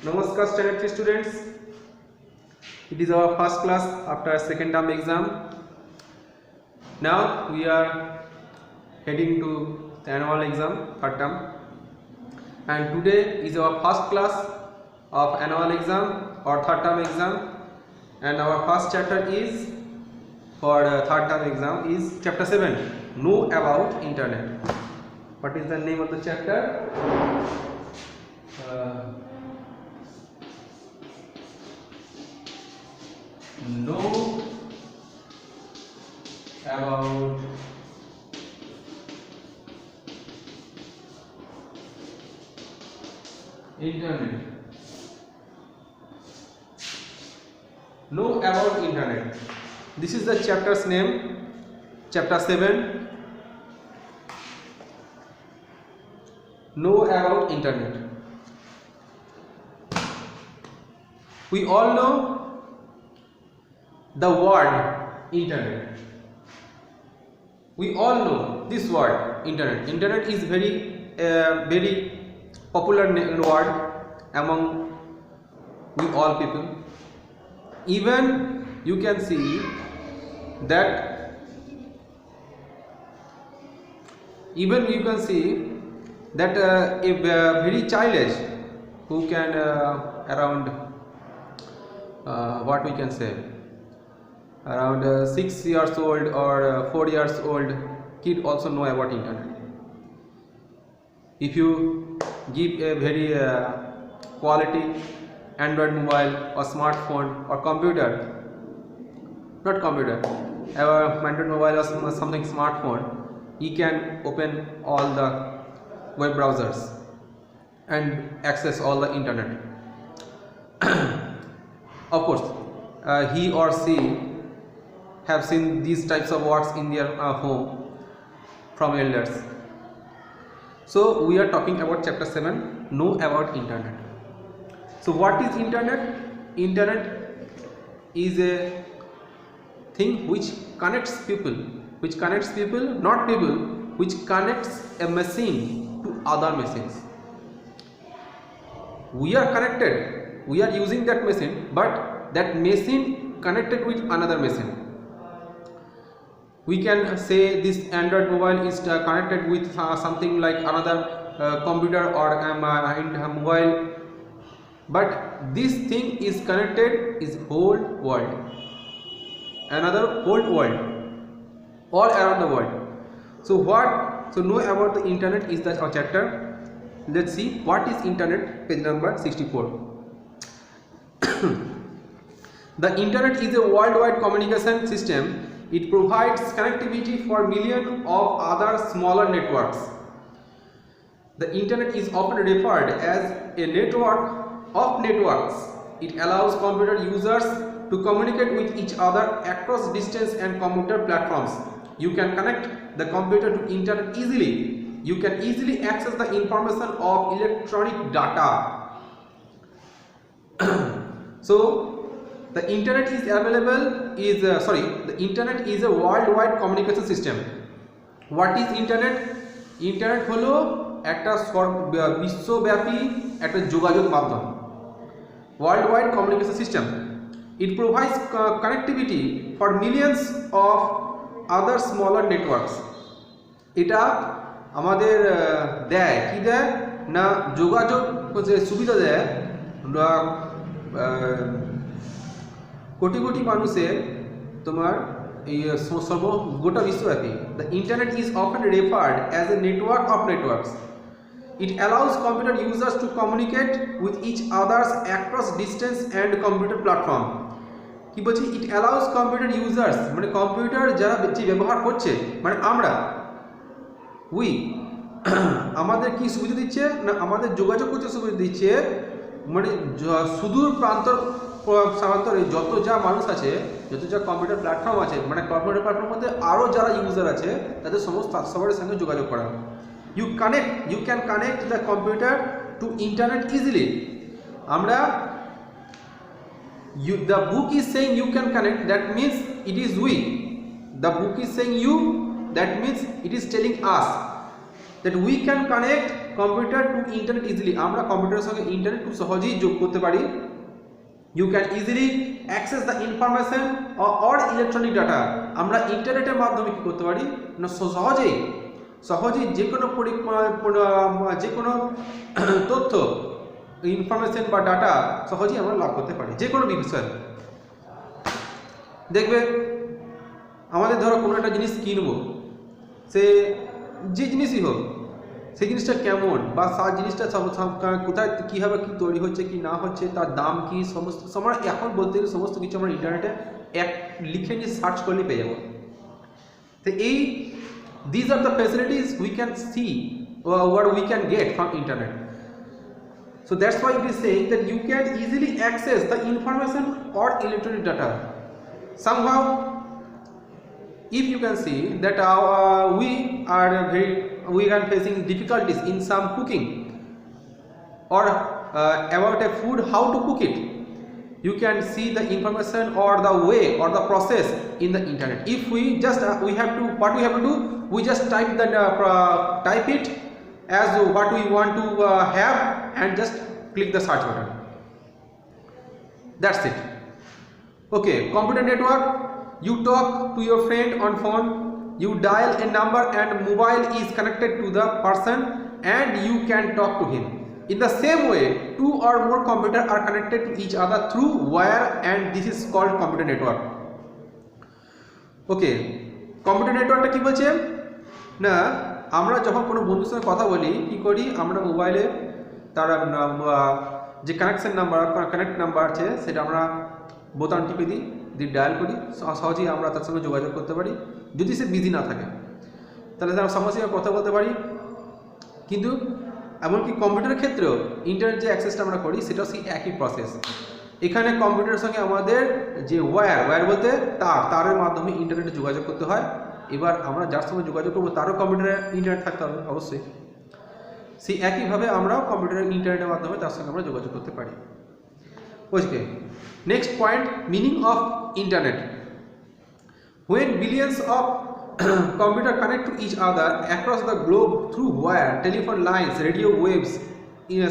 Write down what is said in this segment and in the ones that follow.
Namaskar standard 3 students. It is our first class after second term exam. Now we are heading to the annual exam third term, and today is our first class of annual exam or third term exam, and our first chapter is for third term exam is chapter 7, Know About Internet. What is the name of the chapter? Know about internet. Know about internet. This is the chapter's name, chapter 7. Know about internet. We all know the word internet. We all know this word internet. Internet is very popular word among we all people. Even you can see that a very child age who can around what we can say around 6 years old or 4 years old kid also know about internet. If you give a very quality Android mobile or smartphone or computer, not computer, Android mobile or something smartphone, he can open all the web browsers and access all the internet. Of course, he or she have seen these types of words in their home from elders. So we are talking about chapter 7, Know About Internet. So what is internet? Internet is a thing which connects people, not people, which connects a machine to other machines. We are connected, we are using that machine, but that machine connected with another machine. We can say this Android mobile is connected with something like another computer or mobile, but this thing is connected is whole world, another whole world, all around the world. So know about the internet is our chapter. Let's see what is internet, page number 64. The internet is a worldwide communication system. It provides connectivity for millions of other smaller networks. The internet is often referred as a network of networks. It allows computer users to communicate with each other across distance and computer platforms. You can connect the computer to internet easily. You can easily access the information of electronic data. So the internet is the internet is a worldwide communication system. What is internet? Internet হলো একটা বিশ্বব্যাপী একটা যোগাযোগ মাধ্যম, worldwide communication system. It provides connectivity for millions of other smaller networks. এটা আমাদের দেয় কি দেয় না যোগাযোগ সুবিধা দেয় কোটি কোটি মানুষের তোমার এই গোটা বিশ্বব্যাপী। The internet is often referred as a network of networks. It allows computer users to communicate with each others across distance and computer platform. কি বলছি? It allows computer users মানে কম্পিউটার যারা ব্যবহার করছে মানে আমরা আমাদের কি সুবিধা দিচ্ছে না আমাদের যোগাযোগ করতে সুবিধা দিচ্ছে, মানে সুদূর প্রান্তরে যত যা মানুষ আছে, যত যা কম্পিউটার প্ল্যাটফর্ম আছে, মানে কম্পিউটার প্ল্যাটফর্ম মধ্যে আরও যারা ইউজার আছে তাদের সবার সঙ্গে যোগাযোগ করা। You can connect the computer to internet easily. আমরা the book is saying you can connect, that means it is we. The book is saying you, that means it is telling us that we can connect computer to internet easily, আমরা কম্পিউটারের সঙ্গে internet খুব সহজেই যোগ করতে পারি। You can easily access the information or electronic data, আমরা ইন্টারনেটের মাধ্যমে কী করতে পারি না সহজেই যে কোনো তথ্য ইনফরমেশন বা ডাটা সহজেই আমরা লাভ করতে পারি যে কোনো বিষয়ে। দেখবে আমাদের ধরো কোনো একটা জিনিস কিনবো, সে যে জিনিসই হোক সেই জিনিসটা কেমন বা জিনিসটা কোথায় কীভাবে কী তৈরি হচ্ছে কি না হচ্ছে, তার দাম কি, সমস্ত আমরা এখন বলতে গেলে সমস্ত কিছু আমরা ইন্টারনেটে লিখে নিয়ে সার্চ করলে পেয়ে যাবো। তো these are the facilities we can see or what we can get from internet. So that's why it is saying that you can easily access the information or electronic data. Somehow if you can see that we are facing difficulties in some cooking or about a food, how to cook it, you can see the information or the way or the process in the internet. If we just we have to do, we just type it as what we want to have and just click the search button. That's it. Okay, computer network, you talk to your friend on phone, you dial a number and mobile is connected to the person and you can talk to him. In the same way, two or more computers are connected to each other through wire and this is called computer network. Okay, computer network টা কি বলছে না, আমরা যখন কোনো বন্ধুর সঙ্গে কথা বলি কি করি, আমরা মোবাইলে তার যে কানেক্ট নাম্বার আছে সেটা আমরা বোতাম টিপে দিই, ডায়াল করি, সহজেই আমরা তার সঙ্গে যোগাযোগ করতে পারি। যদি সে বিজি না থাকে তাহলে আমরা সঙ্গে সঙ্গে কথা বলতে পারি। কিন্তু এমনকি কম্পিউটারের ক্ষেত্রেও ইন্টারনেট যে অ্যাক্সেসটা আমরা করি সেটাও সেই একই প্রসেস। এখানে কম্পিউটারের সঙ্গে আমাদের যে ওয়্যার বলতে তারের মাধ্যমে ইন্টারনেটে যোগাযোগ করতে হয়। এবার আমরা যার সঙ্গে যোগাযোগ করবো তারও কম্পিউটারে ইন্টারনেট থাকতে হবে অবশ্যই, সেই একইভাবে আমরাও কম্পিউটারের ইন্টারনেটের মাধ্যমে তার সঙ্গে আমরা যোগাযোগ করতে পারি। ওকে, next point, meaning of internet. When billions of computers connect to each other across the globe through wire, telephone lines, radio waves,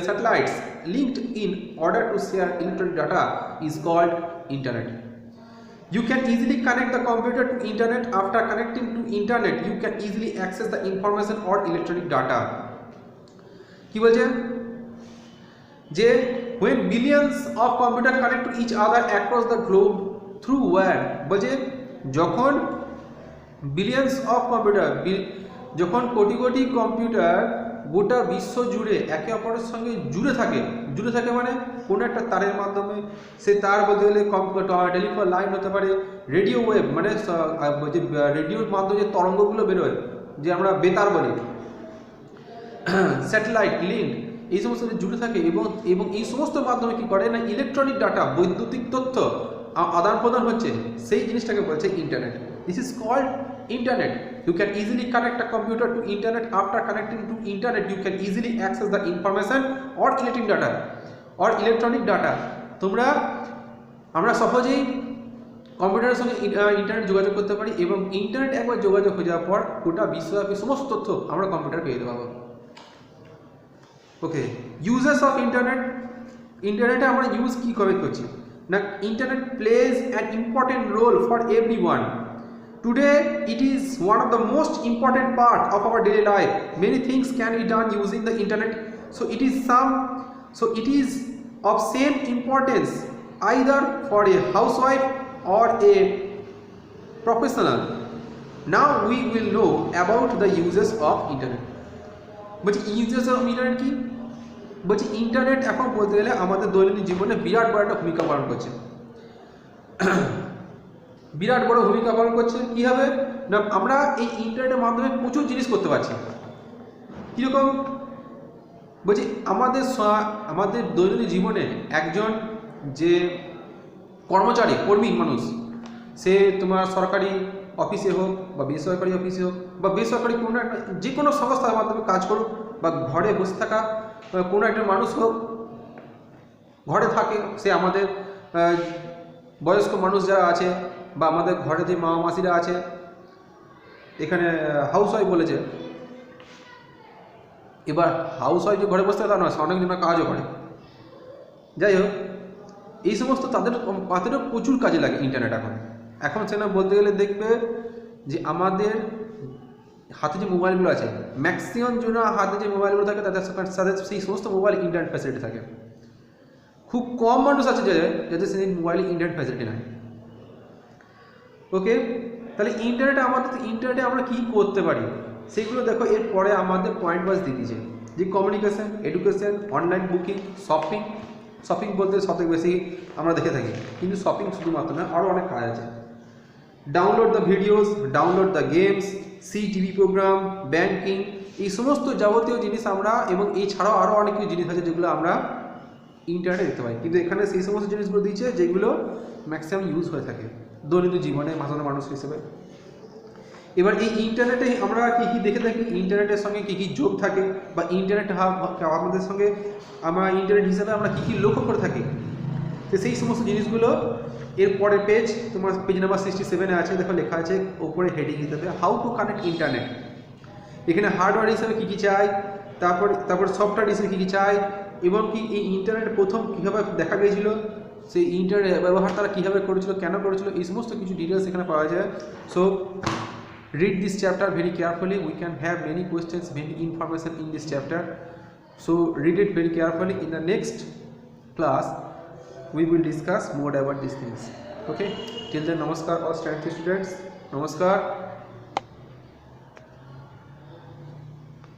satellites linked in order to share electronic data is called internet. You can easily connect the computer to internet. After connecting to internet, you can easily access the information or electronic data. কি বলছে যে when billions of computers connect to each other across the globe through wire, বলছে যখন billions of computer, যখন crore crore computer গোটা বিশ্ব জুড়ে একে অপরের সঙ্গে জুড়ে থাকে মানে কোনো একটা তারের মাধ্যমে, সে তার বলতে গেলে টেলিফোন লাইন হতে পারে, রেডিও ওয়েভ মানে যে রেডিওর মাধ্যমে যে তরঙ্গগুলো বেরোয় যে আমরা বেতার বলি, স্যাটেলাইট লিঙ্ক, এই সমস্ত জুড়ে থাকে এবং এই সমস্ত মাধ্যমে কি করে না ইলেকট্রনিক ডাটা, বৈদ্যুতিক তথ্য আদান প্রদান হচ্ছে, সেই জিনিসটাকে বলছে internet. This is called internet. You can easily connect a computer to internet. After connecting to internet, you can easily access the information or electronic data. আমরা সহজেই কম্পিউটারের সঙ্গে ইন্টারনেট যোগাযোগ করতে পারি এবং ইন্টারনেট একবার যোগাযোগ হয়ে যাওয়ার পর গোটা বিশ্বব্যাপী সমস্ত তথ্য আমরা কম্পিউটার পেয়ে যেতে পারবো। ওকে, ইউজেস অফ ইন্টারনেটে আমরা ইউজ কী করে করছি না, internet plays an important role for everyone. Today, it is one of the most important part of our daily life. Many things can be done using the internet. So it is of same importance either for a housewife or a professional. Now we will know about the uses of internet. But uses of internet কি? বলছি internet এখন বলতে গেলে আমাদের দৈনন্দিন জীবনে বিরাট বড় একটা ভূমিকা পালন করছে। বিরাট বড় ভূমিকা পালন করছে কী হবে না, আমরা এই ইন্টারনেটের মাধ্যমে প্রচুর জিনিস করতে পারছি। কীরকম বলছি আমাদের দৈনন্দিন জীবনে একজন যে কর্মী মানুষ, সে তোমার সরকারি অফিসে হোক বা বেসরকারি অফিসে হোক বা বেসরকারি কোনো একটা যে কোনো সংস্থার মাধ্যমে কাজ করুক বা ঘরে বসে থাকা কোনো একটা মানুষ হোক, ঘরে থাকে, সে আমাদের বয়স্ক মানুষ যারা আছে বা আমাদের ঘরে যে মা মাসিরা আছে, এখানে হাউস ওয়াইফ বলেছে, এবার হাউস ওয়াইফ যে ঘরে বসে থাকে তা নয়, অনেকজনের কাজও করে। যাই হোক, এই সমস্ত তাদেরও প্রচুর কাজে লাগে ইন্টারনেট। এখন সেটা বলতে গেলে দেখবে যে আমাদের হাতে যে মোবাইলগুলো আছে, ম্যাক্সিমাম জন হাতে যে মোবাইলগুলো থাকে তাদের সেই সমস্ত মোবাইল ইন্টারনেট ফ্যাসিলিটি থাকে। খুব কম মানুষ আছে যাদের সেই মোবাইলে ইন্টারনেট ফ্যাসিলিটি নাই। ওকে, তাহলে ইন্টারনেটে আমরা কী করতে পারি সেগুলো দেখো। এরপরে আমাদের পয়েন্ট ওয়াইজ দিয়ে দিয়েছে যে communication, education, online booking, shopping বলতে সবথেকে বেশি আমরা দেখে থাকি, কিন্তু শপিং শুধুমাত্র না, আরও অনেক কাজ আছে। Download the videos, download the games, see TV program, banking, এই সমস্ত যাবতীয় জিনিস আমরা, এবং এছাড়াও আরও অনেক কিছু জিনিস আছে যেগুলো আমরা ইন্টারনেটে দেখতে পাই, কিন্তু এখানে সেই সমস্ত জিনিসগুলো দিয়েছে যেগুলো ম্যাক্সিমাম ইউজ হয়ে থাকে দৈনন্দিন জীবনে সাধারণ মানুষ হিসেবে। এবার এই ইন্টারনেটে আমরা কী কী দেখে থাকি, ইন্টারনেটের সঙ্গে কী কী যোগ থাকে, বা ইন্টারনেট আমাদের সঙ্গে আমরা ইন্টারনেট হিসাবে আমরা কী কী লক্ষ্য করে থাকি, তো সেই সমস্ত জিনিসগুলো এরপরে পেজ, তোমার পেজ নাম্বার 67 আছে, দেখো লেখা আছে ওপরে হেডিং হিসেবে হাউ টু কানেক্ট ইন্টারনেট। এখানে হার্ডওয়্যার হিসেবে কী কী চাই, তারপর সফটওয়্যার হিসেবে কী কী চাই, এবং কি এই ইন্টারনেট প্রথম কীভাবে দেখা গিয়েছিল, সেই ইন্টারনেট ব্যবহার তারা কীভাবে করেছিল, কেন করেছিল, এই সমস্ত কিছু ডিটেলস এখানে পাওয়া যায়। So read this chapter very carefully. We can have many questions, many information in this chapter, so read it very carefully. In the next class we will discuss more about these things. Okay, till then, namaskar all students. Namaskar.